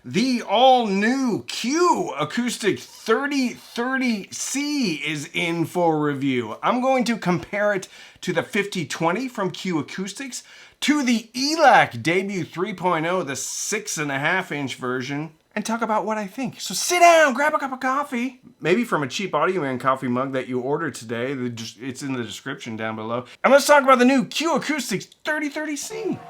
The all-new Q Acoustic 3030C is in for review. I'm going to compare it to the 5020 from Q Acoustics, to the ELAC Debut 3.0, the 6.5-inch version, and talk about what I think. So sit down, grab a cup of coffee, maybe from a cheap Audioman coffee mug that you ordered today. It's in the description down below. And let's talk about the new Q Acoustics 3030C.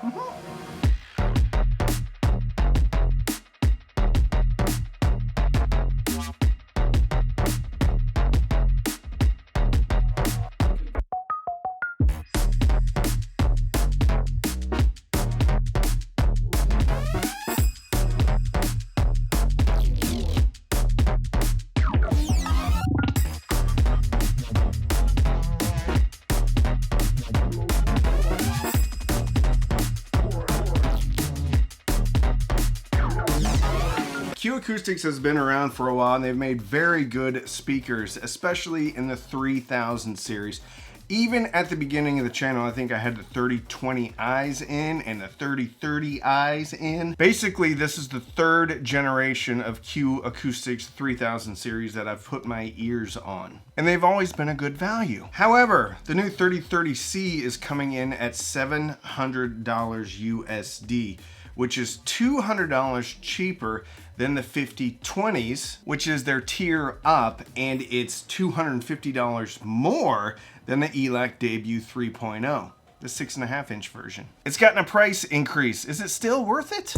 Q Acoustics has been around for a while and they've made very good speakers, especially in the 3000 series. Even at the beginning of the channel, I think I had the 3020Is in and the 3030Is in. Basically, this is the third generation of Q Acoustics 3000 series that I've put my ears on. And they've always been a good value. However, the new 3030C is coming in at $700 USD, which is $200 cheaper than the 5020s, which is their tier up, and it's $250 more than the ELAC Debut 3.0, the 6.5-inch version. It's gotten a price increase. Is it still worth it?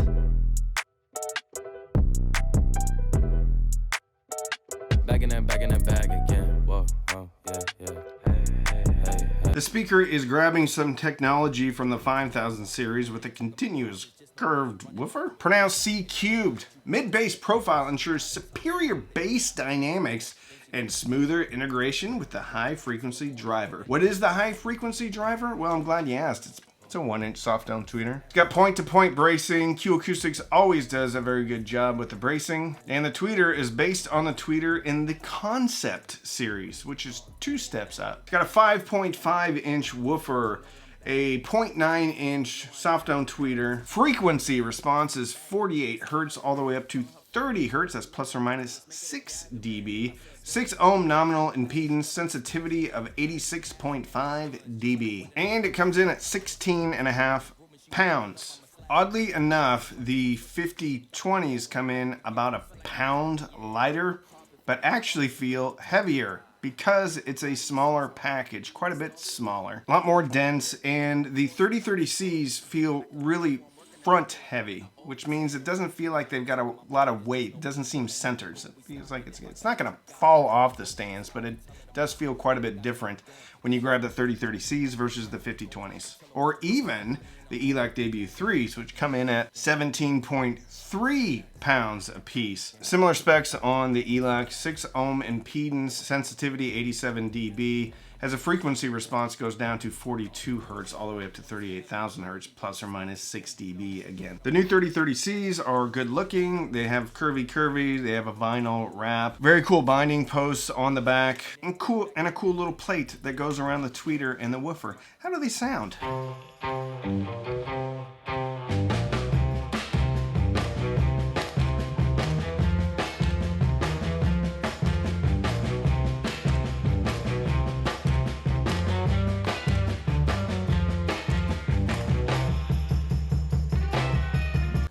Back in that bag again. Whoa, yeah. Hey. The speaker is grabbing some technology from the 5000 series with a continuous curved woofer, pronounced C cubed. Mid-bass profile ensures superior bass dynamics and smoother integration with the high frequency driver. What is the high frequency driver? Well, I'm glad you asked. It's a 1-inch soft dome tweeter. It's got point-to-point bracing. Q Acoustics always does a very good job with the bracing. And the tweeter is based on the tweeter in the Concept series, which is 2 steps up. It's got a 5.5-inch woofer, a 0.9-inch soft dome tweeter. Frequency response is 48 Hertz all the way up to 30 Hertz. That's plus or minus 6 dB. 6 ohm nominal impedance, sensitivity of 86.5 dB. And it comes in at 16.5 pounds. Oddly enough, the 5020s come in about a pound lighter, but actually feel heavier, because it's a smaller package, quite a bit smaller, a lot more dense, and the 3030Cs feel really front heavy, which means it doesn't feel like they've got a lot of weight. It doesn't seem centered. So it feels like it's not going to fall off the stands, but it does feel quite a bit different when you grab the 3030Cs versus the 5020s. Or even the ELAC Debut 3s, which come in at 17.3 pounds a piece. Similar specs on the ELAC, 6 ohm impedance, sensitivity 87 dB, has a frequency response goes down to 42 Hertz all the way up to 38,000 Hertz, plus or minus 6 dB again. The new 3030Cs are good looking. They have curvy, they have a vinyl wrap, very cool binding posts on the back, and a cool little plate that goes around the tweeter and the woofer. How do they sound?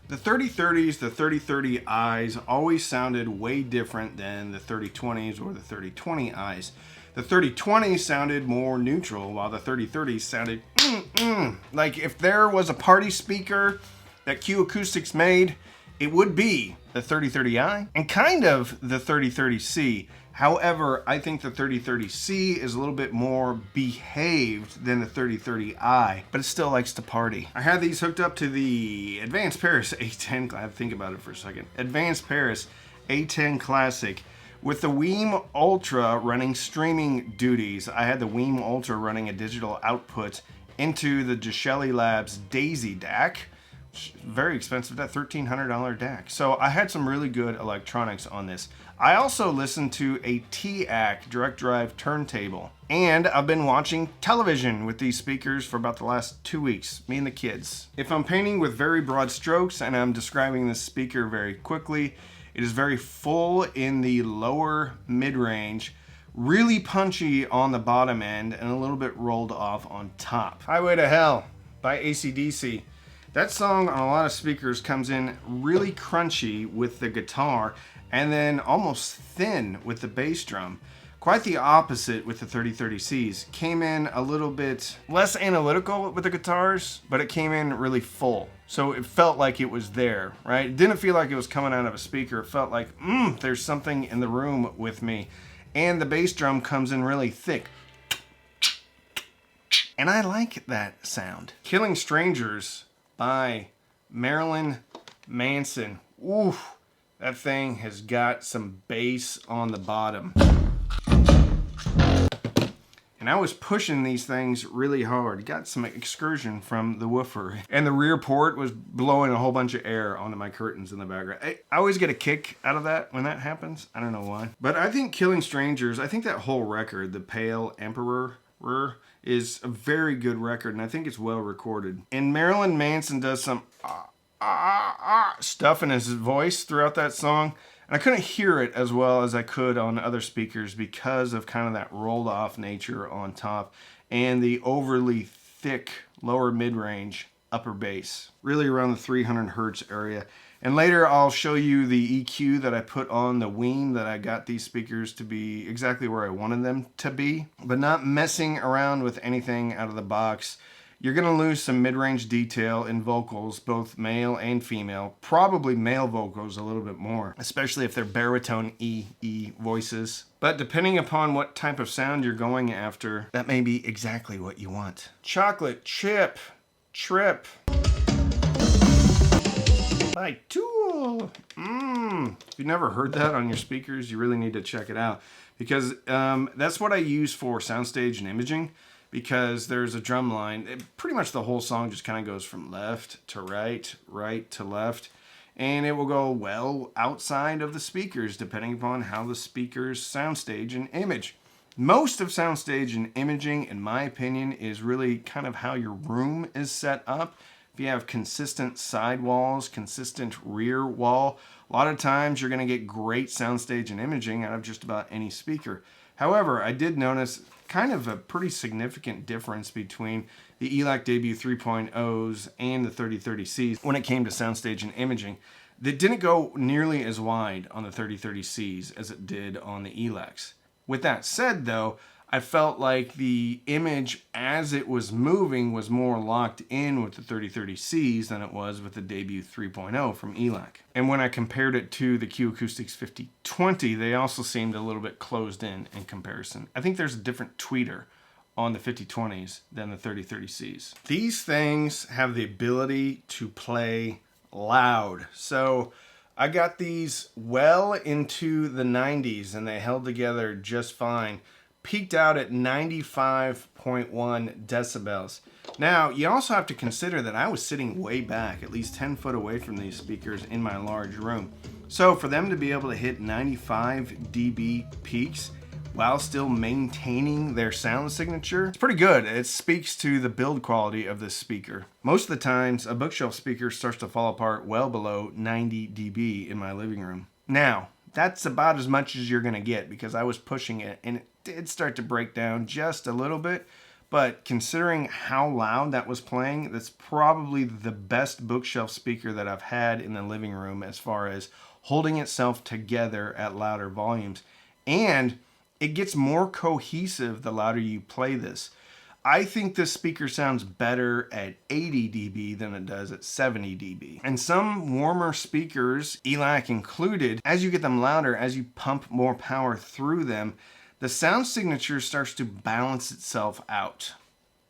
The 3030s, the 3030Is always sounded way different than the 3020s or the 3020Is. The 3020s sounded more neutral, while the 3030s sounded like if there was a party speaker that Q Acoustics made, it would be the 3030i and kind of the 3030C. However, I think the 3030C is a little bit more behaved than the 3030i, but it still likes to party. I had these hooked up to the Advanced Paris A10, I have to think about it for a second. Advanced Paris A10 Classic with the Weem Ultra running streaming duties. I had the Weem Ultra running a digital output into the Geshelli Labs Daisy DAC, Very expensive, that $1,300 DAC. So I had some really good electronics on this. I also listened to a TAC direct drive turntable. And I've been watching television with these speakers for about the last 2 weeks, me and the kids. If I'm painting with very broad strokes and I'm describing this speaker very quickly, it is very full in the lower mid-range, really punchy on the bottom end, and a little bit rolled off on top. Highway to Hell by AC/DC. That song on a lot of speakers comes in really crunchy with the guitar and then almost thin with the bass drum. Quite the opposite with the 3030Cs. Came in a little bit less analytical with the guitars, but it came in really full. So it felt like it was there, right? It didn't feel like it was coming out of a speaker. It felt like, there's something in the room with me. And the bass drum comes in really thick. And I like that sound. Killing Strangers by Marilyn Manson. Oof, that thing has got some bass on the bottom. And I was pushing these things really hard. Got some excursion from the woofer. And the rear port was blowing a whole bunch of air onto my curtains in the background. I always get a kick out of that when that happens. I don't know why. But I think Killing Strangers, I think that whole record, The Pale Emperor, is a very good record, and I think it's well recorded. And Marilyn Manson does some stuff in his voice throughout that song, and I couldn't hear it as well as I could on other speakers because of kind of that rolled off nature on top and the overly thick lower mid-range upper bass, really around the 300 hertz area. And later I'll show you the EQ that I put on the Ween, that I got these speakers to be exactly where I wanted them to be, but not messing around with anything out of the box. You're gonna lose some mid-range detail in vocals, both male and female, probably male vocals a little bit more, especially if they're baritone E voices. But depending upon what type of sound you're going after, that may be exactly what you want. Chocolate Chip Trip by Tool. If you've never heard that on your speakers, you really need to check it out, because that's what I use for soundstage and imaging, because there's a drum line. Pretty much the whole song just kind of goes from left to right, right to left, and it will go well outside of the speakers depending upon how the speakers soundstage and image. Most of soundstage and imaging, in my opinion, is really kind of how your room is set up. If you have consistent side walls, consistent rear wall, a lot of times you're going to get great soundstage and imaging out of just about any speaker. However, I did notice kind of a pretty significant difference between the ELAC Debut 3.0s and the 3030Cs when it came to soundstage and imaging. They didn't go nearly as wide on the 3030Cs as it did on the ELACs. With that said, though, I felt like the image as it was moving was more locked in with the 3030Cs than it was with the Debut 3.0 from ELAC. And when I compared it to the Q Acoustics 5020, they also seemed a little bit closed in comparison. I think there's a different tweeter on the 5020s than the 3030Cs. These things have the ability to play loud. So I got these well into the 90s and they held together just fine. Peaked out at 95.1 decibels. Now, you also have to consider that I was sitting way back, at least 10 foot away from these speakers in my large room. So for them to be able to hit 95 dB peaks while still maintaining their sound signature, it's pretty good. It speaks to the build quality of this speaker. Most of the times, a bookshelf speaker starts to fall apart well below 90 dB in my living room. Now, that's about as much as you're gonna get, because I was pushing it and it did start to break down just a little bit, but considering how loud that was playing, that's probably the best bookshelf speaker that I've had in the living room as far as holding itself together at louder volumes. And it gets more cohesive the louder you play this. I think this speaker sounds better at 80 dB than it does at 70 dB. And some warmer speakers, ELAC included, as you get them louder, as you pump more power through them, the sound signature starts to balance itself out.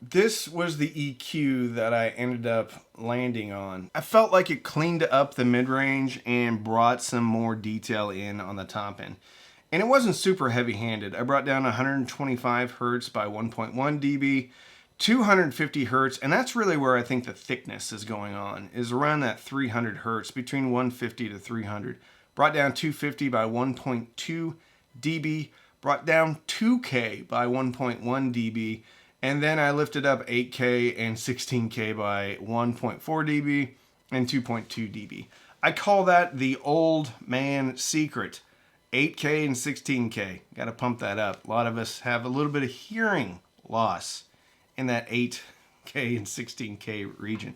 This was the EQ that I ended up landing on. I felt like it cleaned up the mid-range and brought some more detail in on the top end. And it wasn't super heavy-handed. I brought down 125 hertz by 1.1 dB 250 hertz, and that's really where I think the thickness is going on, is around that 300 hertz, between 150 to 300. Brought down 250 by 1.2 dB, brought down 2K by 1.1 dB, and then I lifted up 8K and 16K by 1.4 dB and 2.2 dB. I call that the old man secret. 8K and 16K. Got to pump that up. A lot of us have a little bit of hearing loss in that 8K and 16K region.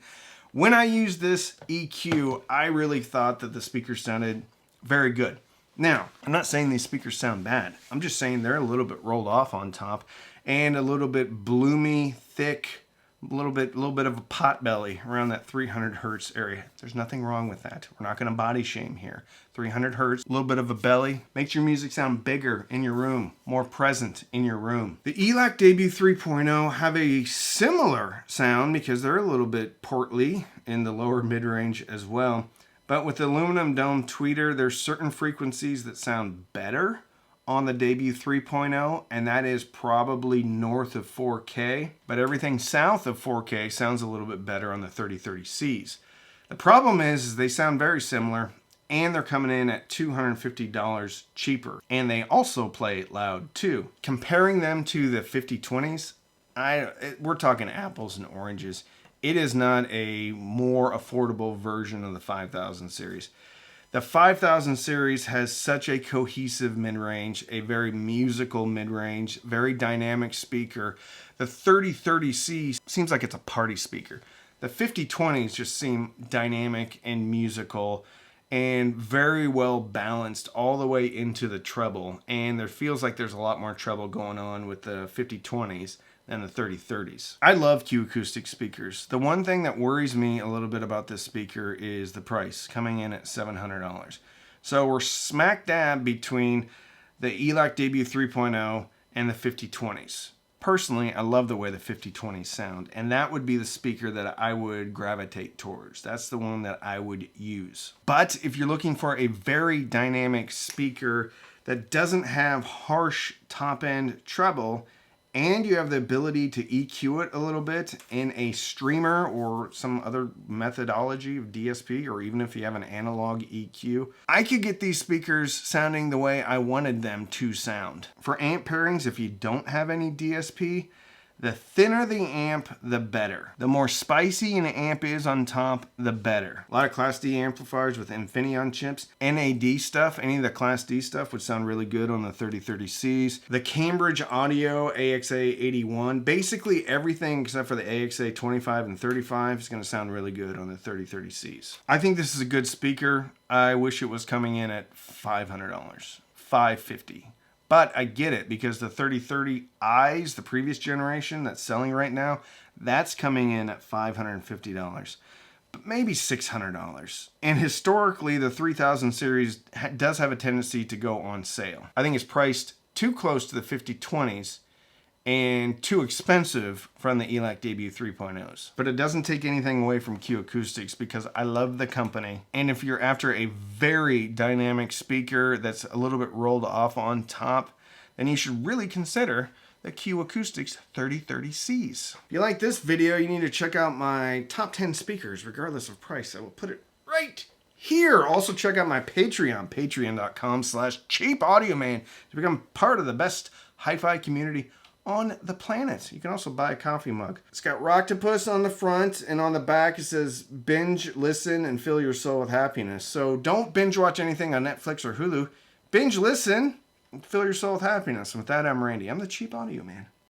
When I used this EQ, I really thought that the speakers sounded very good. Now, I'm not saying these speakers sound bad. I'm just saying they're a little bit rolled off on top and a little bit bloomy, thick, a little bit of a pot belly around that 300 hertz area. There's nothing wrong with that. We're not going to body shame here. 300 hertz, a little bit of a belly, makes your music sound bigger in your room, more present in your room. The ELAC Debut 3.0 have a similar sound because they're a little bit portly in the lower mid-range as well. But with the aluminum dome tweeter, there's certain frequencies that sound better on the Debut 3.0, and that is probably north of 4K, but everything south of 4K sounds a little bit better on the 3030Cs. The problem is they sound very similar, and they're coming in at $250 cheaper, and they also play loud too. Comparing them to the 5020s, we're talking apples and oranges. It is not a more affordable version of the 5000 series. The 5000 series has such a cohesive mid-range, a very musical mid-range, very dynamic speaker. The 3030C seems like it's a party speaker. The 5020s just seem dynamic and musical and very well balanced all the way into the treble. And there feels like there's a lot more treble going on with the 5020s than the 3030s. I love Q Acoustic speakers. The one thing that worries me a little bit about this speaker is the price, coming in at $700. So we're smack dab between the ELAC Debut 3.0 and the 5020s. Personally, I love the way the 5020s sound, and that would be the speaker that I would gravitate towards. That's the one that I would use. But if you're looking for a very dynamic speaker that doesn't have harsh top-end treble, and you have the ability to EQ it a little bit in a streamer or some other methodology of DSP, or even if you have an analog EQ, I could get these speakers sounding the way I wanted them to sound. For amp pairings, if you don't have any DSP, the thinner the amp, the better. The more spicy an amp is on top, the better. A lot of Class D amplifiers with Infineon chips. NAD stuff, any of the Class D stuff would sound really good on the 3030Cs. The Cambridge Audio AXA81, basically everything except for the AXA 25 and 35 is going to sound really good on the 3030Cs. I think this is a good speaker. I wish it was coming in at $500, $550. But I get it, because the 3030Is, the previous generation that's selling right now, that's coming in at $550, but maybe $600. And historically, the 3000 series does have a tendency to go on sale. I think it's priced too close to the 5020s and too expensive from the ELAC Debut 3.0s. But it doesn't take anything away from Q Acoustics, because I love the company. And if you're after a very dynamic speaker that's a little bit rolled off on top, then you should really consider the Q Acoustics 3030Cs. If you like this video, you need to check out my top 10 speakers, regardless of price. I will put it right here. Also check out my Patreon, patreon.com/cheapaudioman, to become part of the best hi-fi community on the planet. You can also buy a coffee mug. It's got Rocktopus on the front, and on the back it says binge, listen, and fill your soul with happiness. So don't binge watch anything on Netflix or Hulu. Binge, listen, and fill your soul with happiness. And with that, I'm Randy. I'm the Cheap Audio Man.